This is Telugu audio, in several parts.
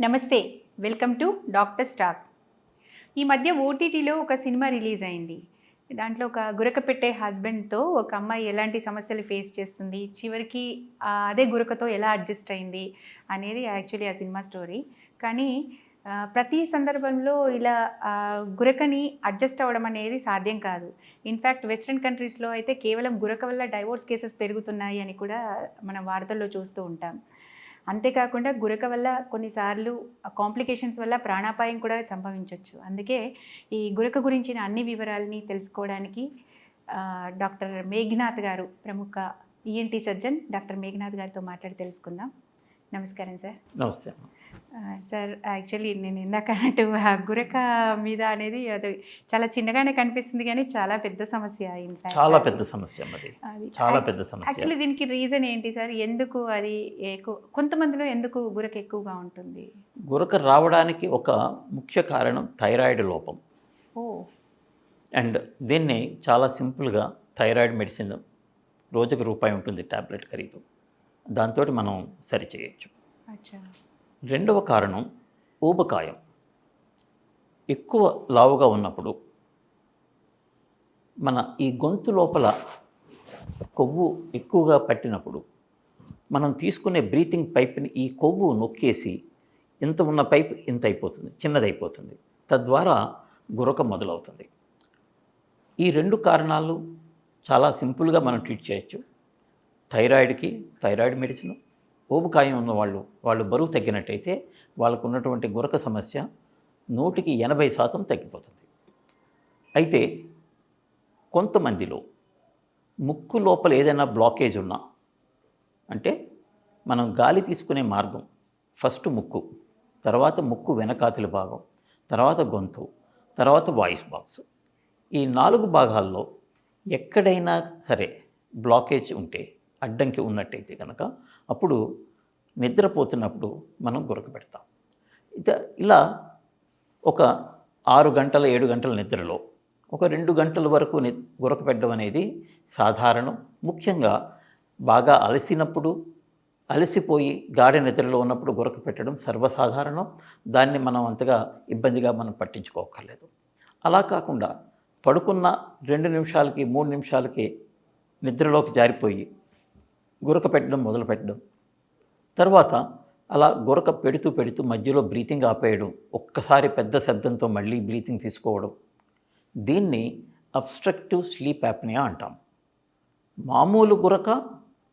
నమస్తే, వెల్కమ్ టు డాక్టర్ స్టాక్. ఈ మధ్య ఓటీటీలో ఒక సినిమా రిలీజ్ అయింది. దాంట్లో ఒక గురక పెట్టే హస్బెండ్తో ఒక అమ్మాయి ఎలాంటి సమస్యలు ఫేస్ చేస్తుంది, చివరికి అదే గురకతో ఎలా అడ్జస్ట్ అయింది అనేది యాక్చువల్లీ ఆ సినిమా స్టోరీ. కానీ ప్రతి సందర్భంలో ఇలా గురకని అడ్జస్ట్ అవ్వడం అనేది సాధ్యం కాదు. ఇన్ఫ్యాక్ట్ వెస్ట్రన్ కంట్రీస్లో అయితే కేవలం గురక వల్ల డైవోర్స్ కేసెస్ పెరుగుతున్నాయి అని కూడా మనం వార్తల్లో చూస్తూ ఉంటాం. అంతేకాకుండా గురక వల్ల కొన్నిసార్లు కాంప్లికేషన్స్ వల్ల ప్రాణాపాయం కూడా సంభవించవచ్చు. అందుకే ఈ గురక గురించిన అన్ని వివరాలని తెలుసుకోవడానికి డాక్టర్ మేఘనాథ్ గారు, ప్రముఖ ఈఎన్టీ సర్జన్ డాక్టర్ మేఘనాథ్ గారితో మాట్లాడి తెలుసుకుందాం. నమస్కారం సార్. నమస్తే సార్, యాక్చువల్లీ నేను ఇందాక అన్నట్టు గురక మీద అనేది అది చాలా చిన్నగానే కనిపిస్తుంది, కానీ చాలా పెద్ద సమస్య. చాలా పెద్ద సమస్య, చాలా పెద్ద సమస్య. యాక్చువల్లీ దీనికి రీజన్ ఏంటి సార్? ఎందుకు అది కొంతమందిలో ఎందుకు గురక ఎక్కువగా ఉంటుంది? గురక రావడానికి ఒక ముఖ్య కారణం థైరాయిడ్ లోపం. అండ్ దీన్ని చాలా సింపుల్గా థైరాయిడ్ మెడిసిన్ రోజుకు రూపాయి ఉంటుంది ట్యాబ్లెట్ ఖరీదు, దాంతో మనం సరిచేయచ్చు. రెండవ కారణం ఊబకాయం. ఎక్కువ లావుగా ఉన్నప్పుడు మన ఈ గొంతు లోపల కొవ్వు ఎక్కువగా పట్టినప్పుడు మనం తీసుకునే బ్రీతింగ్ పైప్ని ఈ కొవ్వు నొక్కేసి ఇంత ఉన్న పైప్ ఇంత అయిపోతుంది, చిన్నదైపోతుంది. తద్వారా గురక మొదలవుతుంది. ఈ రెండు కారణాలు చాలా సింపుల్గా మనం ట్రీట్ చేయొచ్చు. థైరాయిడ్కి థైరాయిడ్ మెడిసిన్, ఊబకాయం ఉన్న వాళ్ళు బరువు తగ్గినట్టయితే వాళ్ళకు ఉన్నటువంటి గురక సమస్య 100% తగ్గిపోతుంది. అయితే కొంతమందిలో ముక్కు లోపల ఏదైనా బ్లాకేజ్ ఉన్నా, అంటే మనం గాలి తీసుకునే మార్గం ఫస్ట్ ముక్కు, తర్వాత ముక్కు వెనకాతలి భాగం, తర్వాత గొంతు, తర్వాత వాయిస్ బాక్స్, ఈ 4 భాగాల్లో ఎక్కడైనా సరే బ్లాకేజ్ ఉంటే, అడ్డంకి ఉన్నట్టయితే కనుక అప్పుడు నిద్రపోతున్నప్పుడు మనం గురక పెడతాం. ఇలా ఒక 6 గంటల 7 గంటల నిద్రలో ఒక 2 గంటల వరకు గురక పెట్టడం అనేది సాధారణం. ముఖ్యంగా బాగా అలసినప్పుడు, అలసిపోయి గాఢ నిద్రలో ఉన్నప్పుడు గురక పెట్టడం సర్వసాధారణం. దాన్ని మనం అంతగా ఇబ్బందిగా మనం పట్టించుకోకర్లేదు. అలా కాకుండా పడుకున్న 2 నిమిషాలకి 3 నిమిషాలకి నిద్రలోకి జారిపోయి గురక పెట్టడం మొదలు పెట్టడం, తర్వాత అలా గురక పెడుతూ మధ్యలో బ్రీతింగ్ ఆపేయడం, ఒక్కసారి పెద్ద శబ్దంతో మళ్ళీ బ్రీతింగ్ తీసుకోవడం, దీన్ని అబ్స్ట్రక్టివ్ స్లీప్ యాప్నియా అంటాం. మామూలు గురక,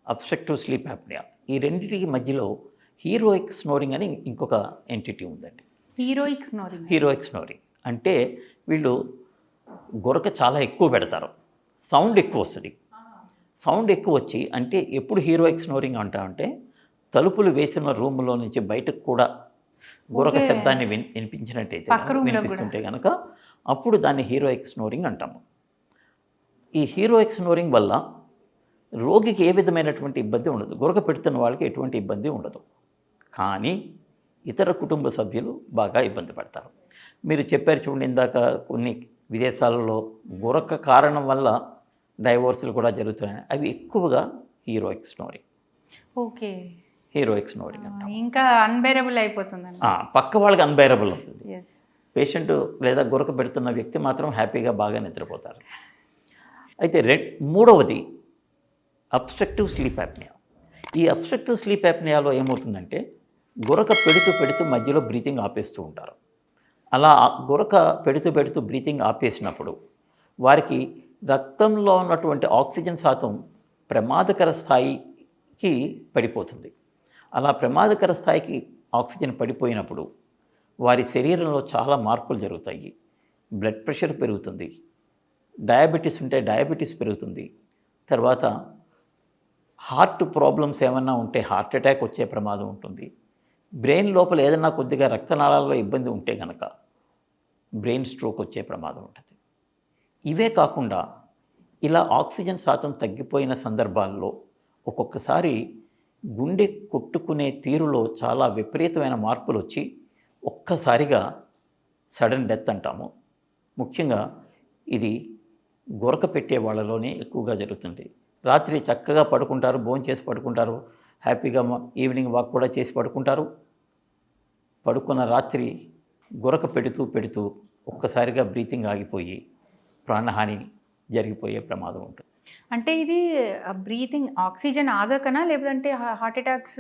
అబ్స్ట్రక్టివ్ స్లీప్ యాప్నియా, ఈ రెండింటికి మధ్యలో హీరోయిక్ స్నోరింగ్ అని ఇంకొక ఎంటిటీ ఉందండి. హీరోయిక్ స్నోరింగ్ అంటే వీళ్ళు గురక చాలా ఎక్కువ పెడతారు, సౌండ్ ఎక్కువ వస్తుంది. సౌండ్ ఎక్కువ వచ్చి, అంటే ఎప్పుడు హీరోయిక్ స్నోరింగ్ అంటామంటే తలుపులు వేసిన రూమ్లో నుంచి బయటకు కూడా గురక శబ్దాన్ని వినిపించినట్టయితే, వినిపిస్తుంటే కనుక అప్పుడు దాన్ని హీరోయిక్ స్నోరింగ్ అంటాము. ఈ హీరోయిక్ స్నోరింగ్ వల్ల రోగికి ఏ విధమైనటువంటి ఇబ్బంది ఉండదు, గురక పెడుతున్న వాళ్ళకి ఎటువంటి ఇబ్బంది ఉండదు. కానీ ఇతర కుటుంబ సభ్యులు బాగా ఇబ్బంది పడతారు. మీరు చెప్పారు చూడండి ఇందాక, కొన్ని విదేశాలలో గురక కారణం వల్ల డైవోర్సులు కూడా జరుగుతున్నాయి. అవి ఎక్కువగా heroic snoring. Okay, heroic snoring అంటాం. ఇంకా అన్బేరబుల్ అయిపోతుంది, పక్క వాళ్ళకి అన్బేరబుల్ అవుతుంది. పేషెంట్ లేదా గురక పెడుతున్న వ్యక్తి మాత్రం హ్యాపీగా బాగా నిద్రపోతారు. అయితే మూడవది అబ్స్ట్రక్టివ్ స్లీప్ యాప్నియా. ఈ అబ్స్ట్రక్టివ్ స్లీప్ యాప్నియాలో ఏమవుతుందంటే గురక పెడుతూ మధ్యలో బ్రీతింగ్ ఆపేస్తూ ఉంటారు. అలా గురక పెడుతూ బ్రీతింగ్ ఆపేసినప్పుడు వారికి రక్తంలో ఉన్నటువంటి ఆక్సిజన్ శాతం ప్రమాదకర స్థాయికి పడిపోతుంది. అలా ప్రమాదకర స్థాయికి ఆక్సిజన్ పడిపోయినప్పుడు వారి శరీరంలో చాలా మార్పులు జరుగుతాయి. బ్లడ్ ప్రెషర్ పెరుగుతుంది, డయాబెటీస్ ఉంటే డయాబెటీస్ పెరుగుతుంది, తర్వాత హార్ట్ ప్రాబ్లమ్స్ ఏమన్నా ఉంటే హార్ట్ అటాక్ వచ్చే ప్రమాదం ఉంటుంది. బ్రెయిన్ లోపల ఏదైనా కొద్దిగా రక్తనాళాల్లో ఇబ్బంది ఉంటే కనుక బ్రెయిన్ స్ట్రోక్ వచ్చే ప్రమాదం ఉంటుంది. ఇవే కాకుండా ఇలా ఆక్సిజన్ శాతం తగ్గిపోయిన సందర్భాల్లో ఒక్కొక్కసారి గుండె కొట్టుకునే తీరులో చాలా విపరీతమైన మార్పులు వచ్చి ఒక్కసారిగా సడన్ డెత్ అంటాము. ముఖ్యంగా ఇది గురక పెట్టే వాళ్ళలోనే ఎక్కువగా జరుగుతుంది. రాత్రి చక్కగా పడుకుంటారు, భోంచేసి పడుకుంటారు, హ్యాపీగా ఈవినింగ్ వాక్ కూడా చేసి పడుకుంటారు, పడుకున్న రాత్రి గురక పెడుతూ పెడుతూ ఒక్కసారిగా బ్రీతింగ్ ఆగిపోయి ప్రాణహాని జరిగిపోయే ప్రమాదం ఉంటుంది. అంటే ఇది బ్రీతింగ్ ఆక్సిజన్ ఆగకనా లేదంటే హార్ట్ అటాక్స్?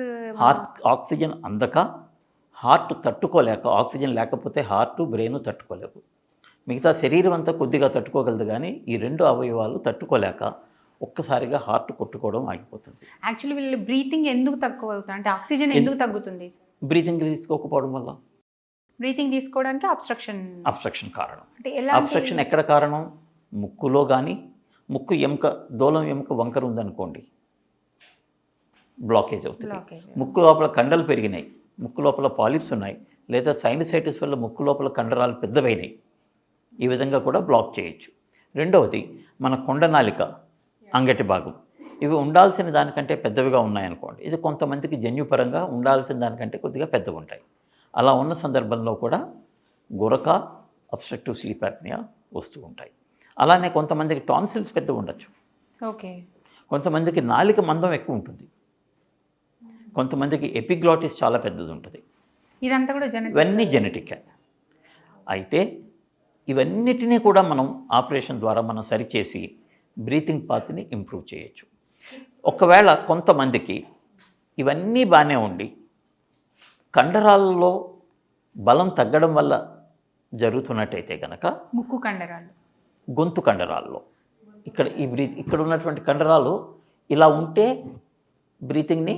ఆక్సిజన్ అందక, హార్ట్ తట్టుకోలేక, ఆక్సిజన్ లేకపోతే హార్ట్ బ్రెయిన్ తట్టుకోలేవు. మిగతా శరీరం అంతా కొద్దిగా తట్టుకోగలదు, కానీ ఈ 2 అవయవాలు తట్టుకోలేక ఒక్కసారిగా హార్ట్ కొట్టుకోవడం ఆగిపోతుంది. యాక్చువల్లీ వీళ్ళు బ్రీతింగ్ ఎందుకు తక్కువ అవుతుంది, అంటే ఆక్సిజన్ ఎందుకు తగ్గుతుంది? బ్రీతింగ్ తీసుకోకపోవడం వల్ల. బ్రీతింగ్ తీసుకోవడానికి అబ్స్ట్రక్షన్ కారణం. అంటే ఎలా? అబ్స్ట్రక్షన్ ఎక్కడ కారణం? ముక్కులో కానీ, ముక్కు ఎముక, దూలం ఎముక వంకర ఉందనుకోండి, బ్లాకేజ్ అవుతుంది. ముక్కు లోపల కండలు పెరిగినాయి, ముక్కు లోపల పాలిప్స్ ఉన్నాయి, లేదా సైనసైటిస్ వల్ల ముక్కు లోపల కండరాలు పెద్దవైనాయి, ఈ విధంగా కూడా బ్లాక్ చేయొచ్చు. రెండవది మన కొండనాలిక, అంగటి భాగం, ఇవి ఉండాల్సిన దానికంటే పెద్దవిగా ఉన్నాయనుకోండి, ఇది కొంతమందికి జన్యుపరంగా ఉండాల్సిన దానికంటే కొద్దిగా పెద్దగా ఉంటాయి. అలా ఉన్న సందర్భంలో కూడా గురక, అబ్స్ట్రక్టివ్ స్లీప్ యాప్నియా వస్తూ ఉంటాయి. అలానే కొంతమందికి టాన్సిల్స్ పెద్దగా ఉండొచ్చు. ఓకే. కొంతమందికి నాలిక మందం ఎక్కువ ఉంటుంది, కొంతమందికి ఎపిగ్లాటిస్ చాలా పెద్దది ఉంటుంది. ఇదంతా కూడా ఇవన్నీ జెనెటిక్. అయితే ఇవన్నిటినీ కూడా మనం ఆపరేషన్ ద్వారా మనం సరిచేసి బ్రీతింగ్ పాత్ని ఇంప్రూవ్ చేయొచ్చు. ఒకవేళ కొంతమందికి ఇవన్నీ బాగానే ఉండి కండరాలలో బలం తగ్గడం వల్ల జరుగుతున్నట్టయితే కనుక, ముక్కు కండరాలు, గొంతు కండరాల్లో ఇక్కడ ఉన్నటువంటి కండరాలు ఇలా ఉంటే బ్రీతింగ్ని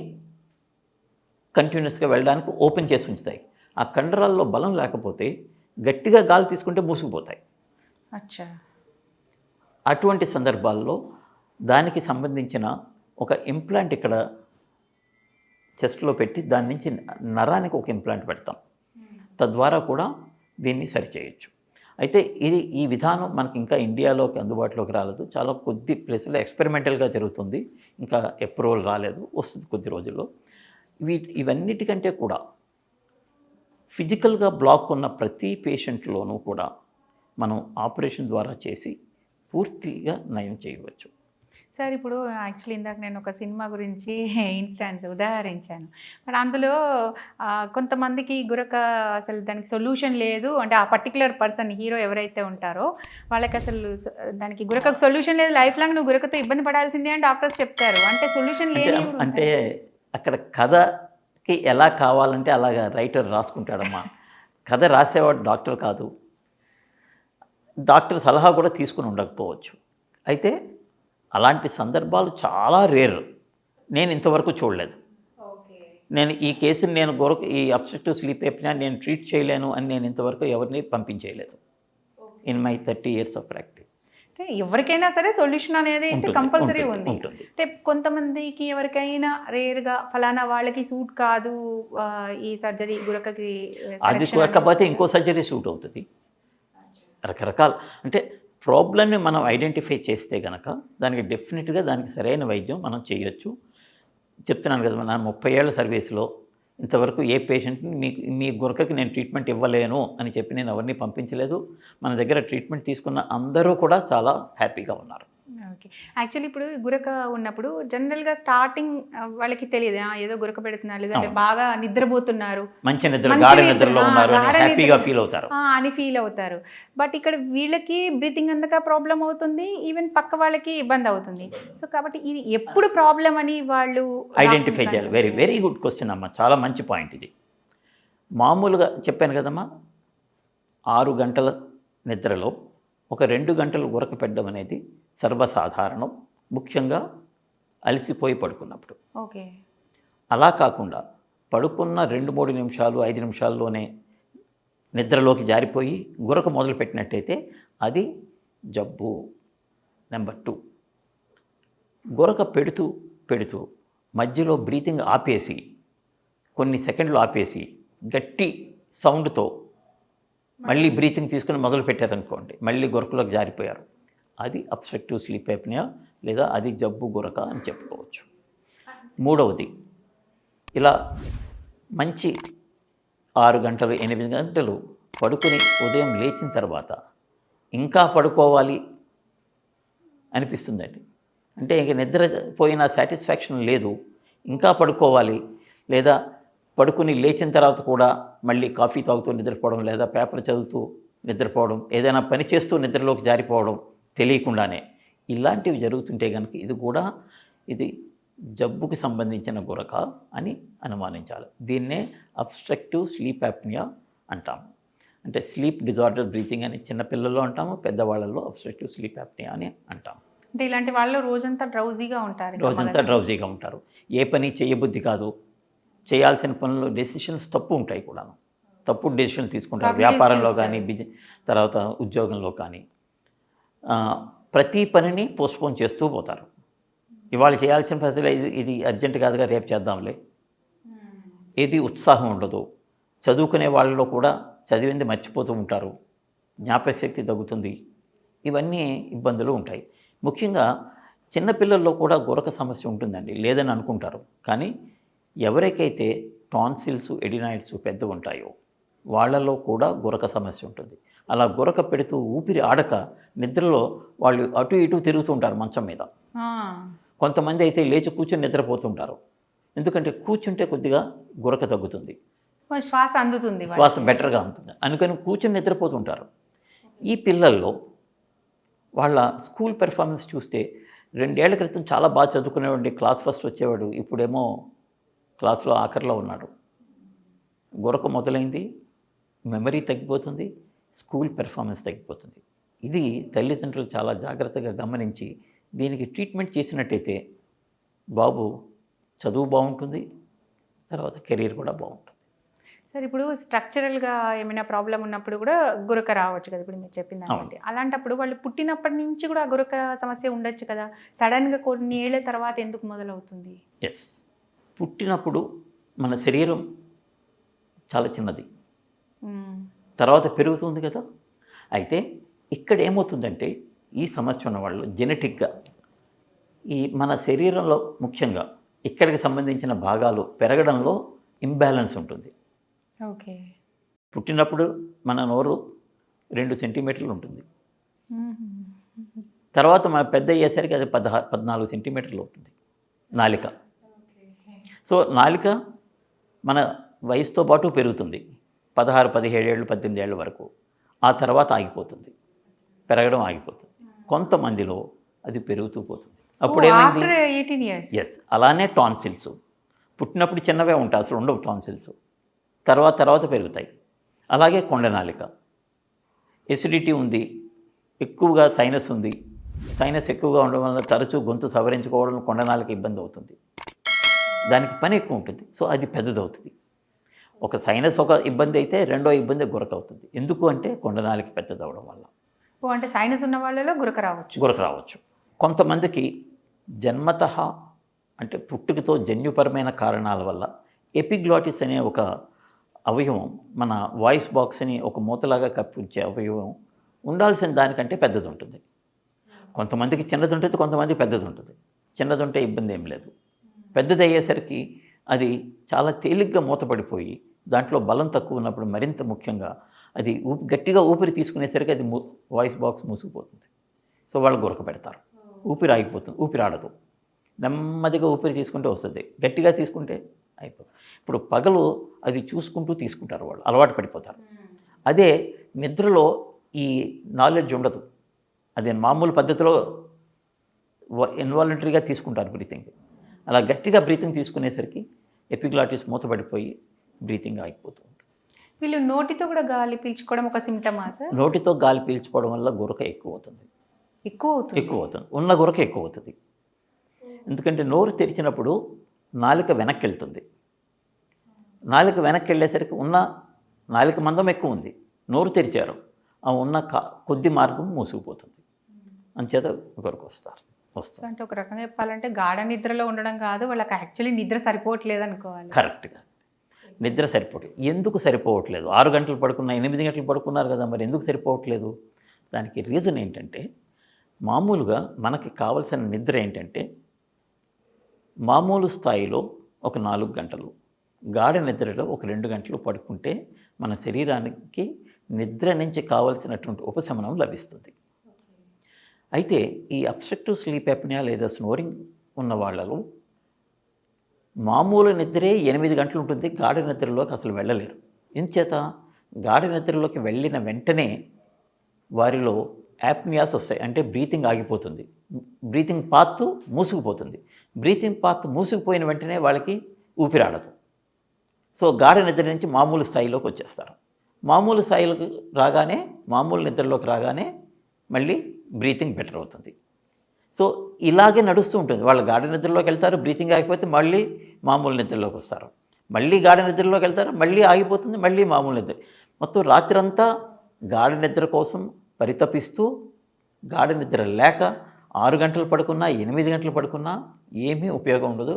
కంటిన్యూస్గా వెళ్ళడానికి ఓపెన్ చేసి ఉంచుతాయి. ఆ కండరాల్లో బలం లేకపోతే గట్టిగా గాలి తీసుకుంటే మూసుకుపోతాయి. అచ్చా. అటువంటి సందర్భాల్లో దానికి సంబంధించిన ఒక ఇంప్లాంట్ ఇక్కడ చెస్ట్లో పెట్టి దాని నుంచి నరానికి ఒక ఇంప్లాంట్ పెడతాం. తద్వారా కూడా దీన్ని సరిచేయచ్చు. అయితే ఈ విధానం మనకి ఇంకా ఇండియాలోకి అందుబాటులోకి రాలేదు. చాలా కొద్ది ప్లేసుల్లో ఎక్స్పెరిమెంటల్గా జరుగుతుంది, ఇంకా అప్రూవల్ రాలేదు, వస్తుంది కొద్ది రోజుల్లో. ఇవన్నిటికంటే కూడా ఫిజికల్గా బ్లాక్ ఉన్న ప్రతి పేషెంట్లోనూ కూడా మనం ఆపరేషన్ ద్వారా చేసి పూర్తిగా నయం చేయవచ్చు. సార్, ఇప్పుడు యాక్చువల్లీ ఇందాక నేను ఒక సినిమా గురించి ఉదాహరించాను. బట్ అందులో కొంతమందికి గురక అసలు దానికి సొల్యూషన్ లేదు, అంటే ఆ పర్టికులర్ పర్సన్ హీరో ఎవరైతే ఉంటారో వాళ్ళకి అసలు దానికి గురకకు సొల్యూషన్ లేదు, లైఫ్ లాంగ్ నువ్వు గురకతో ఇబ్బంది పడాల్సిందే అని డాక్టర్స్ చెప్తారు. అంటే సొల్యూషన్ లేదు అంటే అక్కడ కథకి ఎలా కావాలంటే అలాగా రైటర్ రాసుకుంటాడమ్మా. కథ రాసేవాడు డాక్టర్ కాదు, డాక్టర్ సలహా కూడా తీసుకుని ఉండకపోవచ్చు. అయితే అలాంటి సందర్భాలు చాలా రేర్, నేను ఇంతవరకు చూడలేదు. నేను ఈ కేసుని ఈ అబ్స్ట్రక్టివ్ స్లీప్ యాప్నియా నేను ట్రీట్ చేయలేను అని నేను ఇంతవరకు ఎవరిని పంపించేయలేదు in my 30 years of practice. ఎవరికైనా సరే సొల్యూషన్ అనేది అయితే కంపల్సరీ ఉంది. అంటే కొంతమందికి ఎవరికైనా రేర్గా ఫలానా వాళ్ళకి సూట్ కాదు ఈ సర్జరీ, గురకకి అది కాకపోతే ఇంకో సర్జరీ సూట్ అవుతుంది. రకరకాల అంటే ప్రాబ్లమ్ని మనం ఐడెంటిఫై చేస్తే కనుక దానికి డెఫినెట్గా దానికి సరైన వైద్యం మనం చేయొచ్చు. చెప్తున్నాను కదా, నా 30 ఏళ్ల సర్వీస్లో ఇంతవరకు ఏ పేషెంట్ని మీ గురకకి నేను ట్రీట్మెంట్ ఇవ్వలేను అని చెప్పి నేను ఎవరిని పంపించలేదు. మన దగ్గర ట్రీట్మెంట్ తీసుకున్న అందరూ కూడా చాలా హ్యాపీగా ఉన్నారు. ఓకే. యాక్చువల్లీ ఇప్పుడు గురక ఉన్నప్పుడు జనరల్గా స్టార్టింగ్ వాళ్ళకి తెలియదు ఏదో గురక పెడుతున్నారు, లేదంటే బాగా నిద్రపోతున్నారు, మంచి గాఢ నిద్రలో ఉన్నారు అని హ్యాపీగా ఫీల్ అవుతారు అని ఫీల్ అవుతారు. బట్ ఇక్కడ వీళ్ళకి బ్రీతింగ్ అందక ప్రాబ్లం అవుతుంది, ఈవెన్ పక్క వాళ్ళకి ఇబ్బంది అవుతుంది. సో కాబట్టి ఇది ఎప్పుడు ప్రాబ్లం అని వాళ్ళు ఐడెంటిఫై చేయాలి. వెరీ వెరీ గుడ్ క్వశ్చన్ అమ్మా, చాలా మంచి పాయింట్ ఇది. మామూలుగా చెప్పాను కదమ్మా, 6 గంటల నిద్రలో ఒక 2 గంటలు గురక పెట్టడం అనేది సర్వసాధారణం, ముఖ్యంగా అలసిపోయి పడుకున్నప్పుడు. ఓకే. అలా కాకుండా పడుకున్న 2-3 నిమిషాలు 5 నిమిషాల్లోనే నిద్రలోకి జారిపోయి గురక మొదలుపెట్టినట్టయితే అది జబ్బు. నెంబర్ 2, గురక పెడుతూ పెడుతూ మధ్యలో బ్రీతింగ్ ఆపేసి కొన్ని సెకండ్లు ఆపేసి గట్టి సౌండ్తో మళ్ళీ బ్రీతింగ్ తీసుకుని మొదలు పెట్టారనుకోండి, మళ్ళీ గురకలోకి జారిపోయారు, అది అబ్స్ట్రక్టివ్ స్లీప్ యాప్నియా లేదా అది జబ్బు గురక అని చెప్పుకోవచ్చు. 3వది, ఇలా మంచి 6 గంటలు 8 గంటలు పడుకుని ఉదయం లేచిన తర్వాత ఇంకా పడుకోవాలి అనిపిస్తుందండి. అంటే ఇంక నిద్ర పోయిన సాటిస్ఫాక్షన్ లేదు, ఇంకా పడుకోవాలి, లేదా పడుకుని లేచిన తర్వాత కూడా మళ్ళీ కాఫీ తాగుతూ నిద్రపోవడం, లేదా పేపర్ చదువుతూ నిద్రపోవడం, ఏదైనా పని చేస్తూ నిద్రలోకి జారిపోవడం తెలియకుండానే ఇలాంటివి జరుగుతుంటే కనుక ఇది జబ్బుకి సంబంధించిన గురక అని అనుమానించాలి. దీన్నే అబ్స్ట్రక్టివ్ స్లీప్ యాప్నియా అంటాము. అంటే స్లీప్ డిజార్డర్ బ్రీతింగ్ అని చిన్నపిల్లల్లో అంటాము, పెద్దవాళ్ళల్లో అబ్స్ట్రక్టివ్ స్లీప్ యాప్నియా అని అంటాము. అంటే ఇలాంటి వాళ్ళు రోజంతా డ్రౌజీగా ఉంటారు, రోజంతా డ్రౌజీగా ఉంటారు, ఏ పని చేయబుద్ధి కాదు, చేయాల్సిన పనులు డెసిషన్స్ తప్పు ఉంటాయి కూడాను, తప్పుడు డెసిషన్ తీసుకుంటారు, వ్యాపారంలో కానీ తర్వాత ఉద్యోగంలో కానీ ప్రతి పనిని పోస్ట్పోన్ చేస్తూ పోతారు. ఇవాళ చేయాల్సిన పద్ధతిలో ఇది అర్జెంట్ కాదుగా రేపు చేద్దాంలే, ఏది ఉత్సాహం ఉండదు. చదువుకునే వాళ్ళలో కూడా చదివింది మర్చిపోతూ ఉంటారు, జ్ఞాపక శక్తి తగ్గుతుంది, ఇవన్నీ ఇబ్బందులు ఉంటాయి. ముఖ్యంగా చిన్నపిల్లల్లో కూడా గురక సమస్య ఉంటుందండి, లేదని అనుకుంటారు. కానీ ఎవరికైతే టాన్సిల్స్, ఎడినాయిడ్స్ పెద్దవి ఉంటాయో వాళ్ళలో కూడా గురక సమస్య ఉంటుంది. అలా గురక పెడుతూ ఊపిరి ఆడక నిద్రలో వాళ్ళు అటు ఇటు తిరుగుతూ ఉంటారు మంచం మీద. కొంతమంది అయితే లేచి కూర్చొని నిద్రపోతుంటారు, ఎందుకంటే కూర్చుంటే కొద్దిగా గురక తగ్గుతుంది, శ్వాస అందుతుంది, శ్వాస బెటర్గా అందుతుంది, అందుకని కూర్చొని నిద్రపోతుంటారు. ఈ పిల్లల్లో వాళ్ళ స్కూల్ పెర్ఫార్మెన్స్ చూస్తే 2 ఏళ్ల క్రితం చాలా బాగా చదువుకునేవాడి, క్లాస్ ఫస్ట్ వచ్చేవాడు, ఇప్పుడేమో క్లాస్లో ఆఖరిలో ఉన్నాడు. గురక మొదలైంది, మెమరీ తగ్గిపోతుంది, స్కూల్ పెర్ఫార్మెన్స్ తగ్గిపోతుంది. ఇది తల్లిదండ్రులు చాలా జాగ్రత్తగా గమనించి దీనికి ట్రీట్మెంట్ చేసినట్టయితే బాబు చదువు బాగుంటుంది, తర్వాత కెరీర్ కూడా బాగుంటుంది. సార్, ఇప్పుడు స్ట్రక్చరల్గా ఏమైనా ప్రాబ్లం ఉన్నప్పుడు కూడా గురక రావచ్చు కదా, ఇప్పుడు మీరు చెప్పిన దాన్ని. అలాంటప్పుడు వాళ్ళు పుట్టినప్పటి నుంచి కూడా గురక సమస్య ఉండొచ్చు కదా, సడన్గా కొన్ని ఏళ్ల తర్వాత ఎందుకు మొదలవుతుంది? ఎస్, పుట్టినప్పుడు మన శరీరం చాలా చిన్నది, తర్వాత పెరుగుతుంది కదా. అయితే ఇక్కడ ఏమవుతుందంటే ఈ సమస్య ఉన్న వాళ్ళు జెనెటిక్గా ఈ మన శరీరంలో ముఖ్యంగా ఇక్కడికి సంబంధించిన భాగాలు పెరగడంలో ఇంబ్యాలెన్స్ ఉంటుంది. ఓకే, పుట్టినప్పుడు మన నోరు 2 సెంటీమీటర్లు ఉంటుంది, తర్వాత మన పెద్ద అయ్యేసరికి అది 14 సెంటీమీటర్లు అవుతుంది నాలిక. సో నాలిక మన వయసుతో పాటు పెరుగుతుంది, 16, 17 ఏళ్ళు, 18 ఏళ్ళ వరకు. ఆ తర్వాత ఆగిపోతుంది, పెరగడం ఆగిపోతుంది. కొంతమందిలో అది పెరుగుతూ పోతుంది. అప్పుడు ఏమైంది? 18 years. ఎస్, అలానే టాన్సిల్స్ పుట్టినప్పుడు చిన్నవే ఉంటాయి, అసలు ఉండవు టాన్సిల్స్, తర్వాత పెరుగుతాయి. అలాగే కొండనాలిక, ఎసిడిటీ ఉంది, ఎక్కువగా సైనస్ ఉంది, సైనస్ ఎక్కువగా ఉండడం వల్ల తరచూ గొంతు సవరించుకోవడం కొండనాలిక ఇబ్బంది అవుతుంది, దానికి పని ఎక్కువ ఉంటుంది, సో అది పెద్దదవుతుంది. ఒక సైనస్ ఒక ఇబ్బంది అయితే రెండో ఇబ్బంది గురక అవుతుంది. ఎందుకు అంటే కొండనాలిక పెద్దదవడం వల్ల. అంటే సైనస్ ఉన్న వాళ్ళలో గురక రావచ్చు. కొంతమందికి జన్మతః అంటే పుట్టుకతో జన్యుపరమైన కారణాల వల్ల ఎపిగ్లాటిస్ అనే ఒక అవయవం, మన వాయిస్ బాక్స్ అని ఒక మూతలాగా కప్పించే అవయవం ఉండాల్సిన దానికంటే పెద్దది ఉంటుంది. కొంతమందికి చిన్నది ఉంటుంది, కొంతమందికి పెద్దది ఉంటుంది. చిన్నది ఉంటే ఇబ్బంది ఏం లేదు, పెద్దది అయ్యేసరికి అది చాలా తేలిగ్గా మూతపడిపోయి దాంట్లో బలం తక్కువ ఉన్నప్పుడు మరింత ముఖ్యంగా అది గట్టిగా ఊపిరి తీసుకునేసరికి అది వాయిస్ బాక్స్ మూసుకుపోతుంది. సో వాళ్ళు గురక పెడతారు, ఊపిరి ఆగిపోతుంది, ఊపిరి ఆడదు. నెమ్మదిగా ఊపిరి తీసుకుంటే వస్తుంది, గట్టిగా తీసుకుంటే అయిపోతుంది. ఇప్పుడు పగలు అది చూసుకుంటూ తీసుకుంటారు, వాళ్ళు అలవాటు పడిపోతారు. అదే నిద్రలో ఈ నాలెడ్జ్ ఉండదు, అదే మామూలు పద్ధతిలో ఇన్వాలంటరీగా తీసుకుంటారు బ్రీతింగ్. అలా గట్టిగా బ్రీతింగ్ తీసుకునేసరికి ఎపిగ్లాటిస్ మూతపడిపోయి బ్రీతింగ్ ఆగిపోతూ ఉంటుంది. వీళ్ళు నోటితో కూడా గాలి పీల్చుకోవడం ఒక సిమ్టమా సార్? నోటితో గాలి పీల్చుకోవడం వల్ల గురక ఎక్కువ అవుతుంది. ఉన్న గురక ఎక్కువ అవుతుంది. ఎందుకంటే నోరు తెరిచినప్పుడు నాలుక వెనక్కి వెళ్తుంది, నాలుక వెనక్కి వెళ్ళేసరికి ఉన్న నాలుక మందం ఎక్కువ ఉంది, నోరు తెరిచారు, ఆ ఉన్న కొద్ది మార్గం మూసుకుపోతుంది, అంచేత గురక వస్తారు. అంటే ఒక రకంగా చెప్పాలంటే గాఢ నిద్రలో ఉండడం కాదు, వాళ్ళకి యాక్చువల్లీ నిద్ర సరిపోవట్లేదు అనుకోవాలి. కరెక్ట్గా నిద్ర సరిపోవట్లేదు. ఎందుకు సరిపోవట్లేదు? 6 గంటలు పడుకున్నా, 8 గంటలు పడుకున్నారు కదా, మరి ఎందుకు సరిపోవట్లేదు? దానికి రీజన్ ఏంటంటే, మామూలుగా మనకి కావలసిన నిద్ర ఏంటంటే మామూలు స్థాయిలో ఒక 4 గంటలు, గాఢ నిద్రలో ఒక 2 గంటలు పడుకుంటే మన శరీరానికి నిద్ర నుంచి కావలసినటువంటి ఉపశమనం లభిస్తుంది. అయితే ఈ అబ్స్ట్రక్టివ్ స్లీప్ యాప్నియా లేదా స్నోరింగ్ ఉన్న వాళ్ళలో మామూలు నిద్రే 8 గంటలు ఉంటుంది, గాఢ నిద్రలోకి అసలు వెళ్ళలేరు. ఎందుచేత గాఢ నిద్రలోకి వెళ్ళిన వెంటనే వారిలో యాప్నియాస్ వస్తాయి, అంటే బ్రీతింగ్ ఆగిపోతుంది, బ్రీతింగ్ పాత్ మూసుకుపోతుంది. బ్రీతింగ్ పాత్ మూసుకుపోయిన వెంటనే వాళ్ళకి ఊపిరాడదు. సో గాఢ నిద్ర నుంచి మామూలు స్థాయిలోకి వచ్చేస్తారు. మామూలు స్థాయిలోకి రాగానే, మామూలు నిద్రలోకి రాగానే మళ్ళీ బ్రీతింగ్ బెటర్ అవుతుంది. సో ఇలాగే నడుస్తూ ఉంటుంది. వాళ్ళు గాఢ నిద్రలోకి వెళ్తారు, బ్రీతింగ్ ఆగిపోతే మళ్ళీ మామూలు నిద్రలోకి వస్తారు, మళ్ళీ గాఢ నిద్రలోకి వెళ్తారు, మళ్ళీ ఆగిపోతుంది, మళ్ళీ మామూలు నిద్ర. మొత్తం రాత్రంతా గాఢ నిద్ర కోసం పరితపిస్తూ, గాఢ నిద్ర లేక 6 గంటలు పడుకున్నా 8 గంటలు పడుకున్నా ఏమీ ఉపయోగం ఉండదు.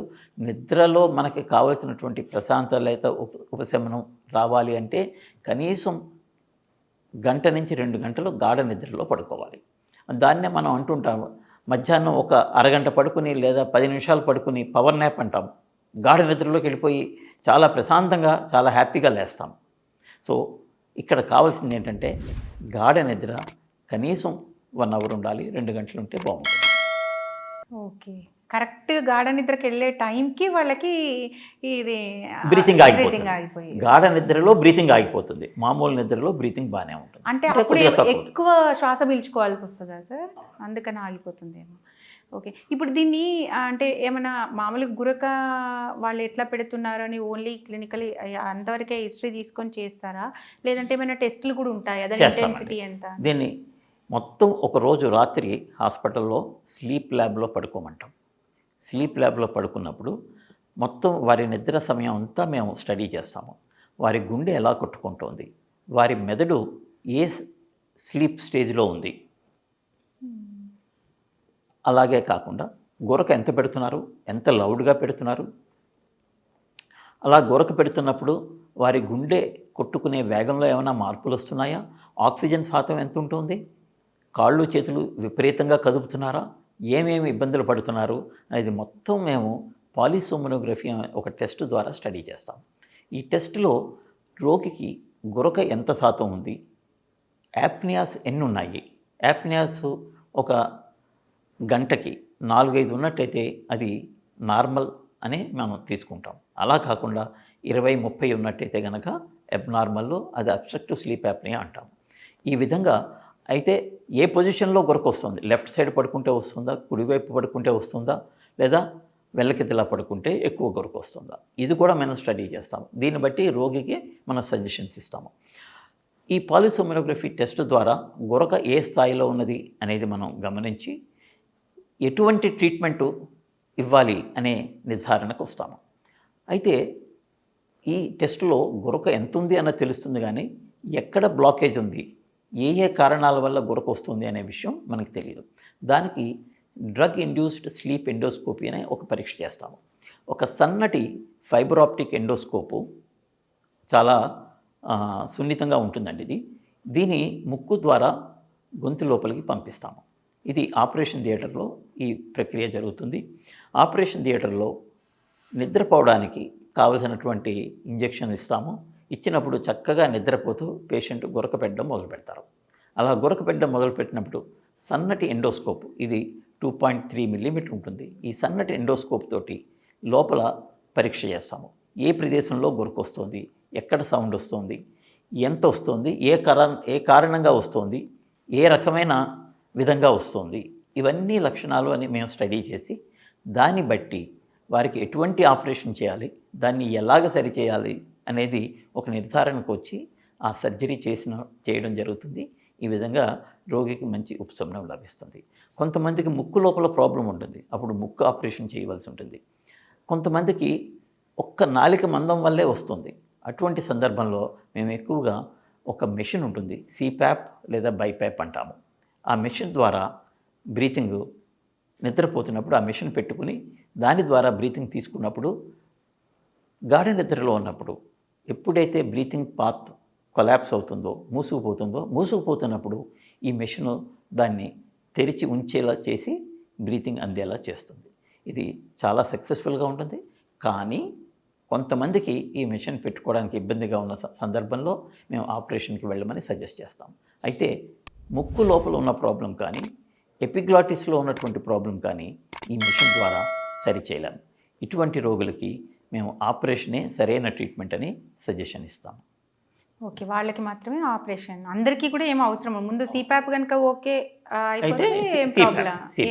నిద్రలో మనకి కావలసినటువంటి ప్రశాంతత లేదా ఉపశమనం రావాలి అంటే కనీసం 1 గంట నుంచి 2 గంటలు గాఢ నిద్రలో పడుకోవాలి. దాన్నే మనం అంటుంటాము, మధ్యాహ్నం ఒక అరగంట పడుకుని లేదా 10 నిమిషాలు పడుకుని పవర్ న్యాప్ అంటాం. గాఢ నిద్రలోకి వెళ్ళిపోయి చాలా ప్రశాంతంగా చాలా హ్యాపీగా లేస్తాం. సో ఇక్కడ కావాల్సింది ఏంటంటే గాఢ నిద్ర కనీసం 1 అవర్ ఉండాలి, 2 గంటలు ఉంటే బాగుంటుంది. ఓకే, కరెక్ట్ గాఢ నిద్రకి వెళ్ళే టైంకి వాళ్ళకి ఇది బ్రీతింగ్ ఆగిపోయి ఆగిపోతుంది. గాఢ నిద్రలో బ్రీతింగ్ ఆగిపోతుంది, మామూలు నిద్రలో బ్రీతింగ్ బాగానే ఉంటుంది. అంటే అప్పుడు ఎక్కువ శ్వాస పీల్చుకోవాల్సి వస్తుందా సార్, అందుకని ఆగిపోతుందేమో. ఓకే, ఇప్పుడు దీన్ని అంటే ఏమైనా మామూలుగా గురక వాళ్ళు ఎట్లా పెడుతున్నారు అని ఓన్లీ క్లినికల్ అంతవరకే హిస్టరీ తీసుకొని చేస్తారా, లేదంటే ఏమైనా టెస్టులు కూడా ఉంటాయా, దాని ఇంటెన్సిటీ ఎంత? దీన్ని మొత్తం ఒక రోజు రాత్రి హాస్పిటల్లో స్లీప్ ల్యాబ్లో పడుకోమంటాం. స్లీప్ ల్యాబ్లో పడుకున్నప్పుడు మొత్తం వారి నిద్ర సమయం అంతా మేము స్టడీ చేస్తాము. వారి గుండె ఎలా కొట్టుకుంటోంది, వారి మెదడు ఏ స్లీప్ స్టేజ్లో ఉంది, అలాగే కాకుండా గురక ఎంత పెడుతున్నారు, ఎంత లౌడ్గా పెడుతున్నారు, అలా గురక పెడుతున్నప్పుడు వారి గుండె కొట్టుకునే వేగంలో ఏమైనా మార్పులు వస్తున్నాయా, ఆక్సిజన్ శాతం ఎంత ఉంటుంది, కాళ్ళు చేతులు విపరీతంగా కదుపుతున్నారా, ఏమేమి ఇబ్బందులు పడుతున్నారు అనేది మొత్తం మేము పాలిసోమనోగ్రఫీ అనే ఒక టెస్ట్ ద్వారా స్టడీ చేస్తాం. ఈ టెస్ట్లో రోగికి గురక ఎంత శాతం ఉంది, యాప్నియాస్ ఎన్ని ఉన్నాయి, యాప్నియాస్ ఒక గంటకి 4-5 ఉన్నట్టయితే అది నార్మల్ అని మనం తీసుకుంటాం. అలా కాకుండా 20-30 ఉన్నట్టయితే కనుక అబ్నార్మల్లో అది అబ్స్ట్రక్టివ్ స్లీప్ యాప్నియా అంటాం. ఈ విధంగా అయితే ఏ పొజిషన్లో గురక వస్తుంది, లెఫ్ట్ సైడ్ పడుకుంటే వస్తుందా, కుడివైపు పడుకుంటే వస్తుందా, లేదా వెల్లకితలా పడుకుంటే ఎక్కువ గురక వస్తుందా, ఇది కూడా మనం స్టడీ చేస్తాము. దీన్ని బట్టి రోగికి మనం సజెషన్స్ ఇస్తాము. ఈ పాలిసోమనోగ్రఫీ టెస్ట్ ద్వారా గురక ఏ స్థాయిలో ఉన్నది అనేది మనం గమనించి ఎటువంటి ట్రీట్మెంటు ఇవ్వాలి అనే నిర్ధారణకు వస్తాము. అయితే ఈ టెస్టులో గురక ఎంత ఉంది అన్నది తెలుస్తుంది, కానీ ఎక్కడ బ్లాకేజ్ ఉంది, ఏ ఏ కారణాల వల్ల గురక వస్తుంది అనే విషయం మనకు తెలియదు. దానికి డ్రగ్ ఇండ్యూస్డ్ స్లీప్ ఎండోస్కోపీ అనే ఒక పరీక్ష చేస్తాము. ఒక సన్నటి ఫైబర్ ఆప్టిక్ ఎండోస్కోపు చాలా సున్నితంగా ఉంటుందండి. దీని ముక్కు ద్వారా గొంతు లోపలికి పంపిస్తాము. ఇది ఆపరేషన్ థియేటర్లో ఈ ప్రక్రియ జరుగుతుంది. ఆపరేషన్ థియేటర్లో నిద్రపోవడానికి కావలసినటువంటి ఇంజెక్షన్ ఇస్తాము. ఇచ్చినప్పుడు చక్కగా నిద్రపోతూ పేషెంట్ గురక పెట్టడం మొదలు పెడతారు. అలా గురక పెట్టడం మొదలుపెట్టినప్పుడు సన్నటి ఎండోస్కోప్, ఇది 2.3 మిల్లీమీటర్ ఉంటుంది. ఈ సన్నటి ఎండోస్కోప్ తోటి లోపల పరీక్ష చేస్తాము. ఏ ప్రదేశంలో గురక వస్తుంది, ఎక్కడ సౌండ్ వస్తుంది, ఎంత వస్తుంది, ఏ కారణంగా వస్తుంది, ఏ రకమైన విధంగా వస్తుంది, ఇవన్నీ లక్షణాలు అని మేము స్టడీ చేసి దాన్ని బట్టి వారికి ఎటువంటి ఆపరేషన్ చేయాలి, దాన్ని ఎలాగ సరిచేయాలి అనేది ఒక నిర్ధారణకు వచ్చి ఆ సర్జరీ చేయడం జరుగుతుంది. ఈ విధంగా రోగికి మంచి ఉపశమనం లభిస్తుంది. కొంతమందికి ముక్కు లోపల ప్రాబ్లం ఉంటుంది, అప్పుడు ముక్కు ఆపరేషన్ చేయవలసి ఉంటుంది. కొంతమందికి ఒక్క నాలిక మందం వల్లే వస్తుంది. అటువంటి సందర్భంలో మేము ఎక్కువగా ఒక మెషిన్ ఉంటుంది, సిప్యాప్ లేదా బైప్యాప్ అంటాము. ఆ మెషిన్ ద్వారా బ్రీతింగ్ నిద్రపోతున్నప్పుడు ఆ మెషిన్ పెట్టుకుని దాని ద్వారా బ్రీతింగ్ తీసుకున్నప్పుడు గాఢ నిద్రలో ఉన్నప్పుడు ఎప్పుడైతే బ్రీతింగ్ పాత్ కొలాప్స్ అవుతుందో, మూసుకుపోతున్నప్పుడు ఈ మెషిన్ దాన్ని తెరిచి ఉంచేలా చేసి బ్రీతింగ్ అందేలా చేస్తుంది. ఇది చాలా సక్సెస్ఫుల్గా ఉంటుంది. కానీ కొంతమందికి ఈ మెషిన్ పెట్టుకోవడానికి ఇబ్బందిగా ఉన్న సందర్భంలో మేము ఆపరేషన్కి వెళ్ళమని సజెస్ట్ చేస్తాం. అయితే ముక్కు లోపల ఉన్న ప్రాబ్లం కానీ, ఎపిగ్లాటిస్లో ఉన్నటువంటి ప్రాబ్లం కానీ ఈ మెషిన్ ద్వారా సరిచేయలేము. ఇటువంటి రోగులకి మేము ఆపరేషనే సరైన ట్రీట్మెంట్ అని సజెషన్ ఇస్తాము. ఓకే, వాళ్ళకి మాత్రమే ఆపరేషన్, అందరికీ కూడా ఏం అవసరం ఉండదు. ముందు సిపాప్ కనుక ఓకే అయిపోతే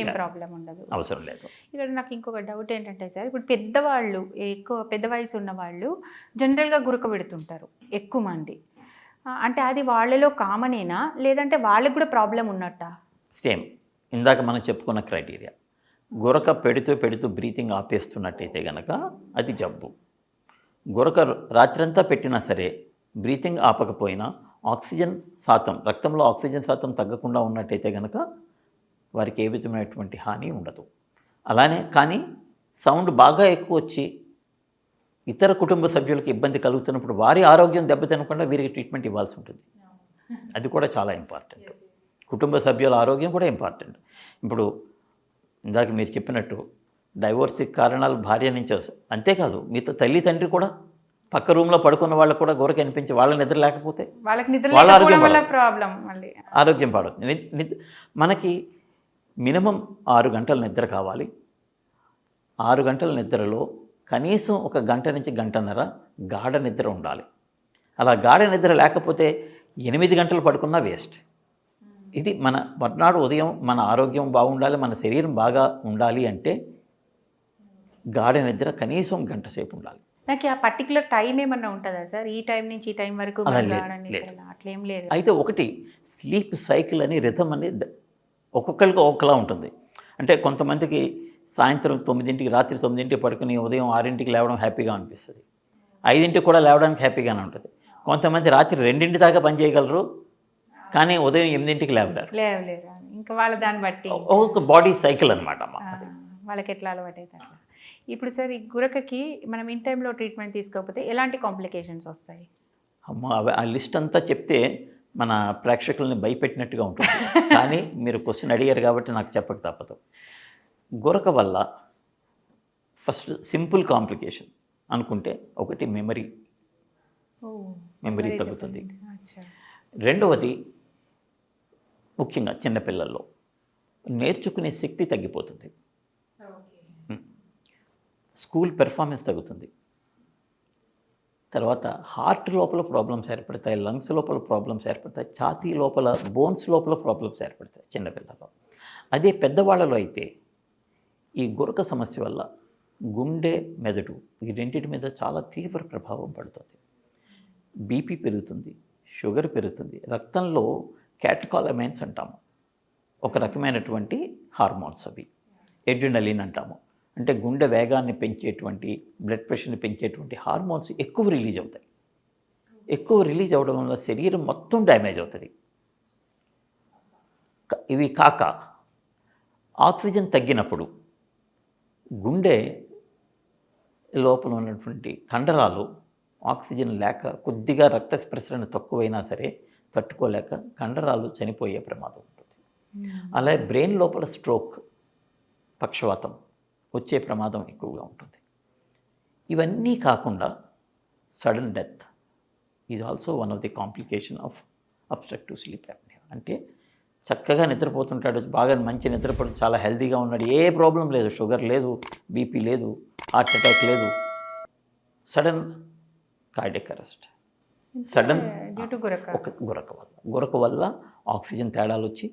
ఏం ప్రాబ్లం ఉండదు, అవసరం లేదు. ఇక్కడ నాకు ఇంకొక డౌట్ ఏంటంటే సార్, ఇప్పుడు పెద్దవాళ్ళు, ఎక్కువ పెద్ద వయసు ఉన్న వాళ్ళు జనరల్గా గురక పెడుతుంటారు ఎక్కువ మంది. అంటే అది వాళ్ళలో కామనేనా, లేదంటే వాళ్ళకి కూడా ప్రాబ్లం ఉన్నట్టా? సేమ్ ఇందాక మనం చెప్పుకున్న క్రైటీరియా. గురక పెడుతూ బ్రీతింగ్ ఆపేస్తున్నట్టయితే కనుక అది జబ్బు. గురక రాత్రంతా పెట్టినా సరే బ్రీతింగ్ ఆపకపోయినా ఆక్సిజన్ శాతం, రక్తంలో ఆక్సిజన్ శాతం తగ్గకుండా ఉన్నట్టయితే కనుక వారికి ఏ విధమైనటువంటి హాని ఉండదు. అలానే కానీ సౌండ్ బాగా ఎక్కువ వచ్చి ఇతర కుటుంబ సభ్యులకు ఇబ్బంది కలుగుతున్నప్పుడు వారి ఆరోగ్యం దెబ్బతినకుండా వీరికి ట్రీట్మెంట్ ఇవ్వాల్సి ఉంటుంది. అది కూడా చాలా ఇంపార్టెంట్. కుటుంబ సభ్యుల ఆరోగ్యం కూడా ఇంపార్టెంట్. ఇప్పుడు ఇందాక మీరు చెప్పినట్టు డైవోర్స్కి కారణాలు భార్య నుంచి, అంతేకాదు మిగతా తల్లి తండ్రి కూడా, పక్క రూమ్లో పడుకున్న వాళ్ళకు కూడా గురక అనిపించి వాళ్ళ నిద్ర లేకపోతే వాళ్ళ ఆరోగ్యం పాడవుతుంది. మనకి మినిమం 6 గంటల నిద్ర కావాలి. 6 గంటల నిద్రలో కనీసం 1 గంట నుంచి గంటన్నర గాఢ నిద్ర ఉండాలి. అలా గాఢ నిద్ర లేకపోతే 8 గంటలు పడుకున్నా వేస్ట్. ఇది మన మర్నాడు ఉదయం మన ఆరోగ్యం బాగుండాలి, మన శరీరం బాగా ఉండాలి అంటే గాఢ నిద్ర కనీసం గంట సేపు ఉండాలి. నాకు ఆ పర్టికులర్ టైం ఏమన్నా ఉంటుందా సార్, ఈ టైం నుంచి ఈ టైం వరకు అట్లేం లేదు? అయితే ఒకటి స్లీప్ సైకిల్ అని రిథమ్ అనేది ఒక్కొక్కరికి ఒక్కలా ఉంటుంది. అంటే కొంతమందికి సాయంత్రం 9ంటికి, రాత్రి 9ంటికి పడుకుని ఉదయం 6ంటికి లేవడం హ్యాపీగా అనిపిస్తుంది, 5ంటికి కూడా లేవడానికి హ్యాపీగానే ఉంటుంది. కొంతమంది రాత్రి 2ంటి దాకా పని చేయగలరు కానీ ఉదయం 8ంటికి లేవలేరు. ఇంకా వాళ్ళ దాన్ని బట్టి ఒక బాడీ సైకిల్ అనమాట, వాళ్ళకి ఎట్లా అలవాటు అవుతారు. ఇప్పుడు సార్ ఈ గురకకి మనం ఇన్ టైంలో ట్రీట్మెంట్ తీసుకోకపోతే ఎలాంటి కాంప్లికేషన్స్ వస్తాయి? ఆ లిస్ట్ అంతా చెప్తే మన ప్రేక్షకుల్ని భయపెట్టినట్టుగా ఉంటుంది. కానీ మీరు క్వశ్చన్ అడిగారు కాబట్టి నాకు చెప్పక తప్పదు. గురక వల్ల ఫస్ట్ సింపుల్ కాంప్లికేషన్ అనుకుంటే ఒకటి మెమరీ తగ్గుతుంది. రెండవది ముఖ్యంగా చిన్నపిల్లల్లో నేర్చుకునే శక్తి తగ్గిపోతుంది. స్కూల్ పెర్ఫార్మెన్స్ తగ్గుతుంది. తర్వాత హార్ట్ లోపల ప్రాబ్లమ్స్ ఏర్పడతాయి, లంగ్స్ లోపల ప్రాబ్లమ్స్ ఏర్పడతాయి, ఛాతీ లోపల బోన్స్ లోపల ప్రాబ్లమ్స్ ఏర్పడతాయి చిన్నపిల్లల్లో. అదే పెద్దవాళ్ళలో అయితే ఈ గురక సమస్య వల్ల గుండె, మెదడు ఈ రెండింటి మీద చాలా తీవ్ర ప్రభావం పడుతుంది. బీపీ పెరుగుతుంది, షుగర్ పెరుగుతుంది, రక్తంలో క్యాటకాలమైన్స్ అంటాము, ఒక రకమైనటువంటి హార్మోన్స్, అవి ఎడ్రినలిన్ అంటాము. అంటే గుండె వేగాన్ని పెంచేటువంటి, బ్లడ్ ప్రెషర్ని పెంచేటువంటి హార్మోన్స్ ఎక్కువ రిలీజ్ అవుతాయి. ఎక్కువ రిలీజ్ అవ్వడం వల్ల శరీరం మొత్తం డ్యామేజ్ అవుతుంది. ఇవి కాక ఆక్సిజన్ తగ్గినప్పుడు గుండె లోపల ఉన్నటువంటి కండరాలు ఆక్సిజన్ లేక కొద్దిగా రక్త ప్రసరణ తక్కువైనా సరే తట్టుకోలేక కండరాలు చనిపోయే ప్రమాదం ఉంటుంది. అలాగే బ్రెయిన్ లోపల స్ట్రోక్, పక్షవాతం వచ్చే ప్రమాదం ఎక్కువగా ఉంటుంది. ఇవన్నీ కాకుండా sudden death is also one of the complication of obstructive sleep apnoea. అంటే చక్కగా నిద్రపోతుంటాడు, బాగా మంచి నిద్రపోతు, చాలా హెల్తీగా ఉన్నాడు, ఏ ప్రాబ్లం లేదు, షుగర్ లేదు, బీపీ లేదు, హార్ట్ అటాక్ లేదు, సడన్ కార్డియక్ అరెస్ట్, సడన్ గురక వల్ల ఆక్సిజన్ తేడాలు వచ్చి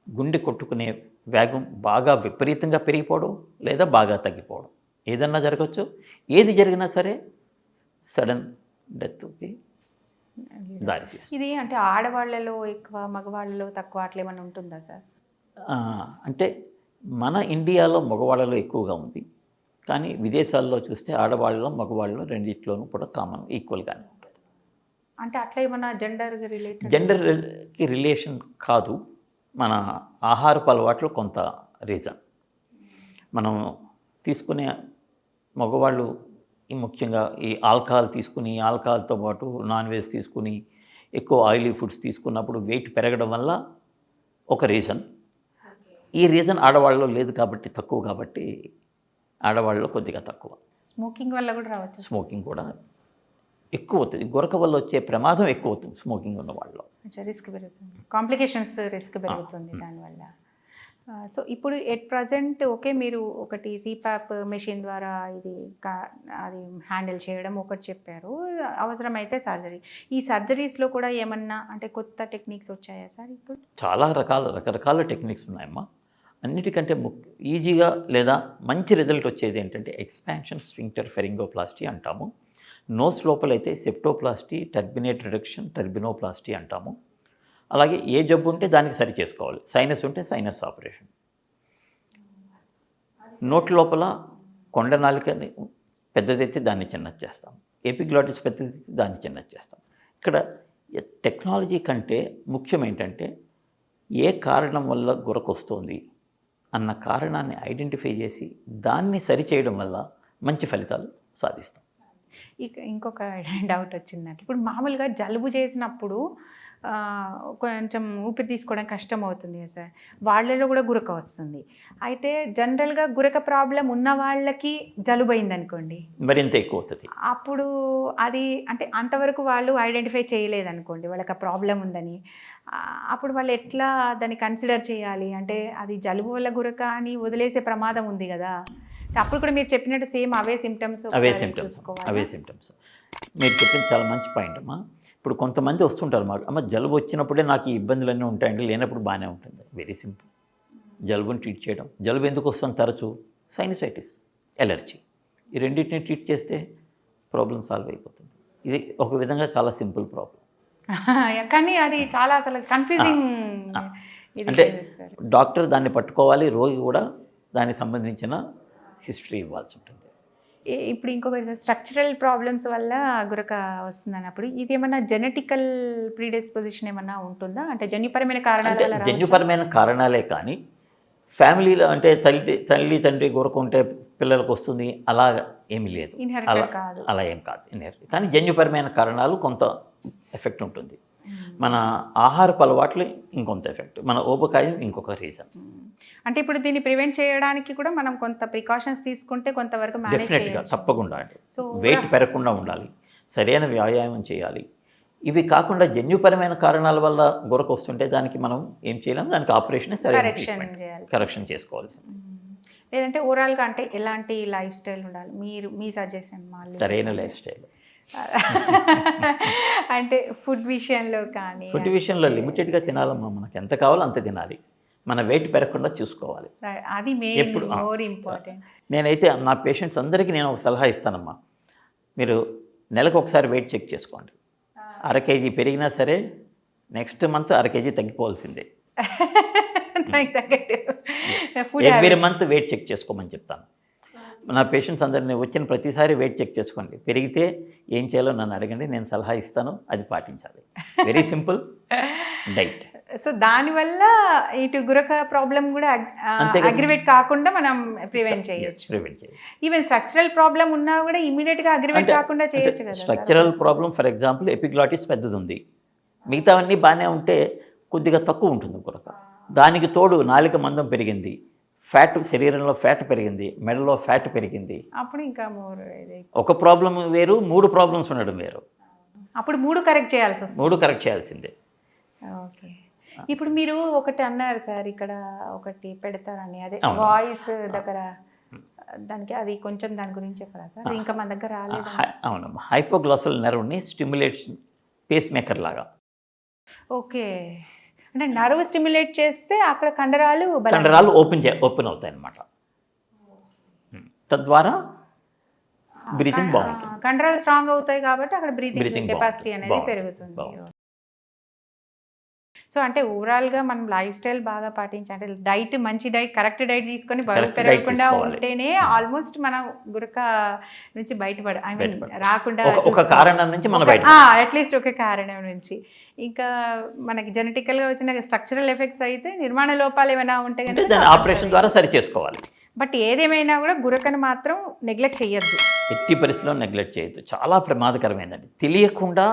గుండె కొట్టుకునే వేగం బాగా విపరీతంగా పెరిగిపోవడం లేదా బాగా తగ్గిపోవడం, ఏదన్నా జరగవచ్చు. ఏది జరిగినా సరే సడన్ డెత్కి దారితీస్తుంది. ఇది అంటే ఆడవాళ్ళలో ఎక్కువ, మగవాళ్ళలో తక్కువ అట్లా ఏమైనా ఉంటుందా సార్? అంటే మన ఇండియాలో మగవాళ్ళలో ఎక్కువగా ఉంది, కానీ విదేశాల్లో చూస్తే ఆడవాళ్ళలో మగవాళ్ళలో రెండిట్లోనూ కూడా కామన్ ఈక్వల్గానే ఉంటుంది. అంటే అట్లా ఏమన్నా జెండర్కి రిలేషన్ కాదు, మన ఆహారపు అలవాట్లు కొంత రీజన్. మనం తీసుకునే మగవాళ్ళు ముఖ్యంగా ఈ ఆల్కహాల్ తీసుకుని, ఆల్కహాల్తో పాటు నాన్ వెజ్ తీసుకుని, ఎక్కువ ఆయిలీ ఫుడ్స్ తీసుకున్నప్పుడు వెయిట్ పెరగడం వల్ల ఒక రీజన్. ఈ రీజన్ ఆడవాళ్ళలో లేదు కాబట్టి, తక్కువ కాబట్టి ఆడవాళ్ళలో కొద్దిగా తక్కువ. స్మోకింగ్ వల్ల కూడా రావచ్చు. స్మోకింగ్ కూడా ఎక్కువ అవుతుంది, గురక వల్ల వచ్చే ప్రమాదం ఎక్కువ అవుతుంది స్మోకింగ్ ఉన్న వాళ్ళలో. రిస్క్ పెరుగుతుంది, కాంప్లికేషన్స్ రిస్క్ పెరుగుతుంది దానివల్ల. సో ఇప్పుడు ఎట్ ప్రజెంట్ ఓకే మీరు ఒకటి సిపాప్ మెషిన్ ద్వారా ఇది అది హ్యాండిల్ చేయడం ఒకటి చెప్పారు, అవసరమైతే సర్జరీ. ఈ సర్జరీస్లో కూడా ఏమన్నా అంటే కొత్త టెక్నిక్స్ వచ్చాయా సార్ ఇప్పుడు? చాలా రకరకాల టెక్నిక్స్ ఉన్నాయమ్మా. అన్నిటికంటే ఈజీగా లేదా మంచి రిజల్ట్ వచ్చేది ఏంటంటే ఎక్స్పాన్షన్ స్ఫింక్టర్ ఫెరింగోప్లాస్టీ అంటాము. నోస్ లోపలైతే సెప్టోప్లాస్టీ, టర్బినేట్ రిడక్షన్, టర్బినోప్లాస్టీ అంటాము. అలాగే ఏ జబ్బు ఉంటే దానికి సరి చేసుకోవాలి. సైనస్ ఉంటే సైనస్ ఆపరేషన్. నోటి లోపల కొండ నాలికని పెద్దదైతే దాన్ని చిన్నది చేస్తాం. ఎపిగ్లాటిస్ పెద్దదైతే దాన్ని చిన్నది చేస్తాం. ఇక్కడ టెక్నాలజీ కంటే ముఖ్యం ఏంటంటే ఏ కారణం వల్ల గురకొస్తుంది అన్న కారణాన్ని ఐడెంటిఫై చేసి దాన్ని సరిచేయడం వల్ల మంచి ఫలితాలు సాధిస్తాం. ఇక ఇంకొక డౌట్ వచ్చిందంటే, ఇప్పుడు మామూలుగా జలుబు చేసినప్పుడు కొంచెం ఊపిరి తీసుకోవడం కష్టం అవుతుంది కదా సార్, వాళ్ళలో కూడా గురక వస్తుంది. అయితే జనరల్గా గురక ప్రాబ్లం ఉన్న వాళ్ళకి జలుబు అయింది అనుకోండి, మరింత ఎక్కువ అవుతుంది. అప్పుడు అది అంటే అంతవరకు వాళ్ళు ఐడెంటిఫై చేయలేదనుకోండి వాళ్ళకి ఆ ప్రాబ్లం ఉందని, అప్పుడు వాళ్ళు ఎట్లా దాన్ని కన్సిడర్ చేయాలి? అంటే అది జలుబు వల్ల గురక అని వదిలేసే ప్రమాదం ఉంది కదా, అప్పుడు కూడా మీరు చెప్పినట్టు సేమ్ అవే సిమ్టమ్స్ సిమ్టమ్స్ మీరు చెప్పింది చాలా మంచి పాయింట్ అమ్మా. ఇప్పుడు కొంతమంది వస్తుంటారు మాకు, అమ్మ జలుబు వచ్చినప్పుడే నాకు ఈ ఇబ్బందులన్నీ ఉంటాయండి, లేనప్పుడు బాగానే ఉంటుంది. వెరీ సింపుల్, జలుబుని ట్రీట్ చేయడం. జలుబు ఎందుకు వస్తుంది తరచూ? Sinusitis, allergy. ఈ రెండింటిని ట్రీట్ చేస్తే ప్రాబ్లం సాల్వ్ అయిపోతుంది. ఇది ఒక విధంగా చాలా సింపుల్ ప్రాబ్లం. కానీ అది చాలా అసలు కన్ఫ్యూజింగ్. అంటే డాక్టర్ దాన్ని పట్టుకోవాలి, రోగి కూడా దానికి సంబంధించిన హిస్టరీ ఇవ్వాల్సి ఉంటుంది. ఇప్పుడు ఇంకొకటి స్ట్రక్చరల్ ప్రాబ్లమ్స్ వల్ల గురక వస్తుంది అన్నప్పుడు ఇది ఏమన్నా జెనెటికల్ ప్రీడిస్పోజిషన్ ఏమన్నా ఉంటుందా? అంటే జన్యుపరమైన కారణాలు? జన్యుపరమైన కారణాలే కానీ ఫ్యామిలీలో అంటే తల్లి తండ్రి గురక ఉంటే పిల్లలకు వస్తుంది అలా ఏమీ లేదు. అలా ఏం కాదు ఇన్హెరిట్. కానీ జన్యుపరమైన కారణాలు కొంత ఎఫెక్ట్ ఉంటుంది. మన ఆహారపు అలవాట్లు ఇంకొంత ఎఫెక్ట్, మన ఊబకాయం ఇంకొక రీజన్. అంటే ఇప్పుడు దీన్ని ప్రివెంట్ చేయడానికి కూడా మనం కొంత ప్రికాషన్స్ తీసుకుంటే కొంతవరకు డెఫినెట్గా తప్పకుండా. సో వెయిట్ పెరగకుండా ఉండాలి, సరైన వ్యాయామం చేయాలి. ఇవి కాకుండా జన్యుపరమైన కారణాల వల్ల గురక వస్తుంటే దానికి మనం ఏం చేయలేము, దానికి ఆపరేషన్ కరెక్షన్ చేసుకోవాల్సింది. లేదంటే ఓవరాల్గా అంటే ఎలాంటి లైఫ్ స్టైల్ ఉండాలి మీ సజెషన్? సరైన లైఫ్ స్టైల్ అంటే ఫుడ్ విషయంలో కానీ? ఫుడ్ విషయంలో లిమిటెడ్గా తినాలమ్మా, మనకు ఎంత కావాలో అంత తినాలి, మన వెయిట్ పెరగకుండా చూసుకోవాలి. అది ఎప్పుడు మోర్ ఇంపార్టెంట్. నేనైతే నా పేషెంట్స్ అందరికీ నేను ఒక సలహా ఇస్తానమ్మా, మీరు నెలకు ఒకసారి వెయిట్ చెక్ చేసుకోండి. 1/2 kg పెరిగినా సరే నెక్స్ట్ మంత్ 1/2 kg తగ్గిపోవాల్సిందే. ఎవ్రీ మంత్ వెయిట్ చెక్ చేసుకోమని చెప్తాను నా పేషెంట్స్ అందరినీ. వచ్చిన ప్రతిసారి వెయిట్ చెక్ చేసుకోండి, పెరిగితే ఏం చేయాలో నన్ను అడగండి, నేను సలహా ఇస్తాను, అది పాటించాలి. Very simple diet. సో దానివల్ల ఇటు గురక ప్రాబ్లం కూడా అగ్రివేట్ కాకుండా మనం ప్రివెంట్ చేయొచ్చు. ఈవెన్ స్ట్రక్చరల్ ప్రాబ్లం ఉన్నా కూడా ఇమీడియట్గా అగ్రివేట్ కాకుండా చేయొచ్చు కదా. Structural problem for example epiglottis పెద్దది ఉంది, మిగతావన్నీ బాగానే ఉంటే కొద్దిగా తక్కువ ఉంటుంది గురక. దానికి తోడు నాలిక మందం పెరిగింది, ఫ్యాట్ శరీరంలో ఫ్యాట్ పెరిగింది, మెడలో ఫ్యాట్ పెరిగింది, అప్పుడు ఇంకా ఒక ప్రాబ్లం వేరు, 3 ప్రాబ్లమ్స్ ఉండడం వేరు. అప్పుడు 3 కరెక్ట్ చేయాల్సి వస్తుంది. 3 కరెక్ట్ చేయాల్సిందే. ఓకే. ఇప్పుడు మీరు ఒకటి అన్నారు సార్, ఇక్కడ ఒకటి పెడతారని, అదే వాయిస్ దగ్గర, దానికి అది కొంచెం దాని గురించి చెప్పరా సార్? ఇంకా మన దగ్గర రాలేదు. అవునమ్మా, హైపోగ్లాసల్ నెర్వ్ని స్టిమ్యులేషన్ పేస్ మేకర్ లాగా. ఓకే, అంటే నర్వ్ స్టిమ్యులేట్ చేస్తే అక్కడ కండరాలు ఓపెన్ అవుతాయి అన్నమాట. తద్వారా బ్రీతింగ్ బాగుంటుంది, కండరాలు స్ట్రాంగ్ అవుతాయి కాబట్టి అక్కడ బ్రీతింగ్ కెపాసిటీ అనేది పెరుగుతుంది. సో అంటే ఓవరాల్గా మనం లైఫ్ స్టైల్ బాగా పాటించాలి, అంటే డైట్, మంచి డైట్, కరెక్ట్ డైట్ తీసుకొని బరువు పెరగకుండా ఉంటేనే ఆల్మోస్ట్ మనం గురక నుంచి రాకుండా ఒక కారణం నుంచి మనం అట్లీస్ట్ ఒక కారణం నుంచి. ఇంకా మనకి జెనెటికల్గా వచ్చిన స్ట్రక్చరల్ ఎఫెక్ట్స్ అయితే నిర్మాణ లోపాలు ఏమైనా ఉంటే కనుక ఆపరేషన్ ద్వారా సరి చేసుకోవాలి. బట్ ఏదేమైనా కూడా గురకను మాత్రం నెగ్లెక్ట్ చేయొద్దు, ఎట్టి పరిస్థితిలో నెగ్లెక్ట్ చేయొద్దు. చాలా ప్రమాదకరమైనది. తెలియకుండా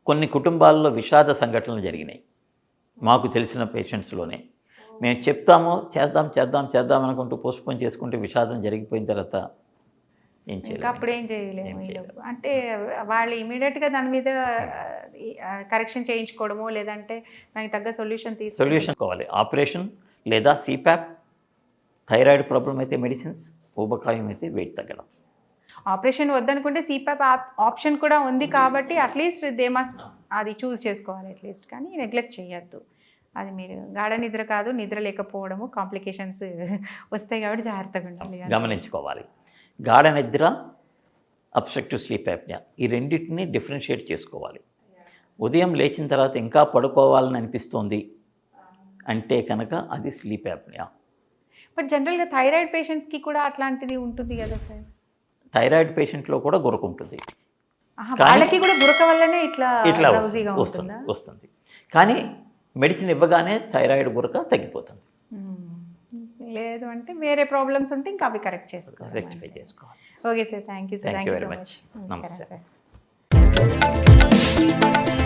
కొన్ని కుటుంబాల్లో విషాద సంఘటనలు జరిగినాయి మాకు తెలిసిన పేషెంట్స్లోనే. మేము చెప్తాము, చేద్దాం అనుకుంటూ పోస్ట్పోన్ చేసుకుంటే విషాదం జరిగిపోయిన తర్వాత ఏం చేయాలి? అప్పుడు ఏం చేయలేము. అంటే వాళ్ళు ఇమీడియట్గా దాని మీద కరెక్షన్ చేయించుకోవడమో లేదంటే దానికి తగ్గ సొల్యూషన్ కావాలి. ఆపరేషన్ లేదా సిప్యాప్, థైరాయిడ్ ప్రాబ్లం అయితే మెడిసిన్స్, ఊబకాయం అయితే వెయిట్ తగ్గడం. ఆపరేషన్ వద్దనుకుంటే సిపాప్ ఆప్షన్ కూడా ఉంది కాబట్టి అట్లీస్ట్ దే మస్ట్ అది చూస్ చేసుకోవాలి అట్లీస్ట్, కానీ నెగ్లెక్ట్ చేయొద్దు. అది మీరు గాఢ నిద్ర కాదు, నిద్ర లేకపోవడము కాంప్లికేషన్స్ వస్తాయి కాబట్టి జాగ్రత్తగా ఉండాలి. గమనించుకోవాలి. గాఢ నిద్ర, అబ్స్ట్రక్టివ్ స్లీప్ యాప్నియా, ఈ రెండింటిని డిఫరెన్షియేట్ చేసుకోవాలి. ఉదయం లేచిన తర్వాత ఇంకా పడుకోవాలని అనిపిస్తోంది అంటే కనుక అది స్లీప్ యాప్నియా. బట్ జనరల్గా థైరాయిడ్ పేషెంట్స్కి కూడా అట్లాంటిది ఉంటుంది కదా సార్? థైరాయిడ్ పేషెంట్లో కూడా గురక ఉంటుంది. వాళ్ళకి కూడా గురక వల్లనే ఇట్లా వస్తుంది వస్తుంది కానీ మెడిసిన్ ఇవ్వగానే థైరాయిడ్ గురక తగ్గిపోతుంది. లేదు అంటే వేరే ప్రాబ్లమ్స్ ఉంటే ఇంకా అవి కరెక్ట్ చేసుకోవాలి, రెక్టిఫై చేసుకోవాలి. Okay sir, thank you sir, thank you so very much. Much. నమస్తే నమస్కారం సార్.